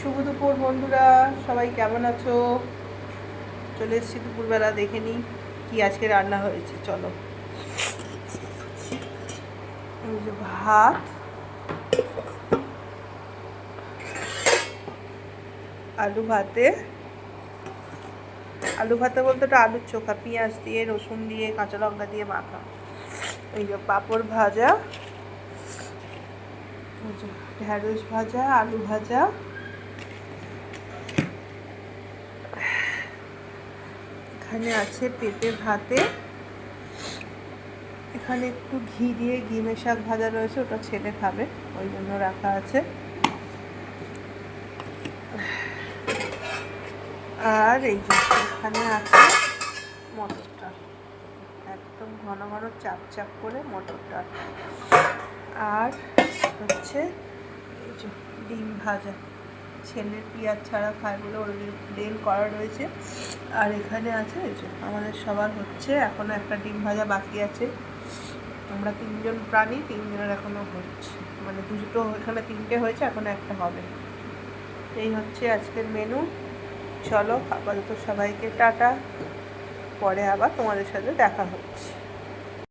শুভ দুপুর বন্ধুরা, সবাই কেমন আছো? চলে এসেছি দুপুরবেলা, দেখে নিই কি আজকে রান্না হয়েছে। চলো, এই যে ভাত, আলু ভাতে বলতে ওটা আলুর চোখা, পেঁয়াজ দিয়ে, রসুন দিয়ে, কাঁচা লঙ্কা দিয়ে মাখা। এই যে পাঁপড় ভাজা, ঢ্যাঁড়স ভাজা, আলু ভাজা, এখানে আছে পেঁপে ভাতে, এখানে একটু ঘি দিয়ে ঘিমে শাক ভাজা রয়েছে, ওটা ছেলে খাবে ওই জন্য রাখা আছে। আর এই যে এখানে আছে মটর ডাল, একদম ঘন ঘন চাপ চাপ করে মটর ডাল। আর হচ্ছে এই যে ডিম ভাজা, ছেলের পেঁয়াজ ছাড়া খায় বলে ওর প্লেন করা রয়েছে। আর এখানে আছে এই যে আমাদের সবার হচ্ছে, এখনও একটা ডিম ভাজা বাকি আছে। আমরা তিনজন প্রাণী, তিনজনের এখনও হচ্ছে, মানে দুটো এখানে তিনটে হয়েছে, এখনও একটা হবে। এই হচ্ছে আজকের মেনু। চলো আপাতত সবাইকে টাটা, পরে আবার তোমাদের সাথে দেখা হচ্ছে।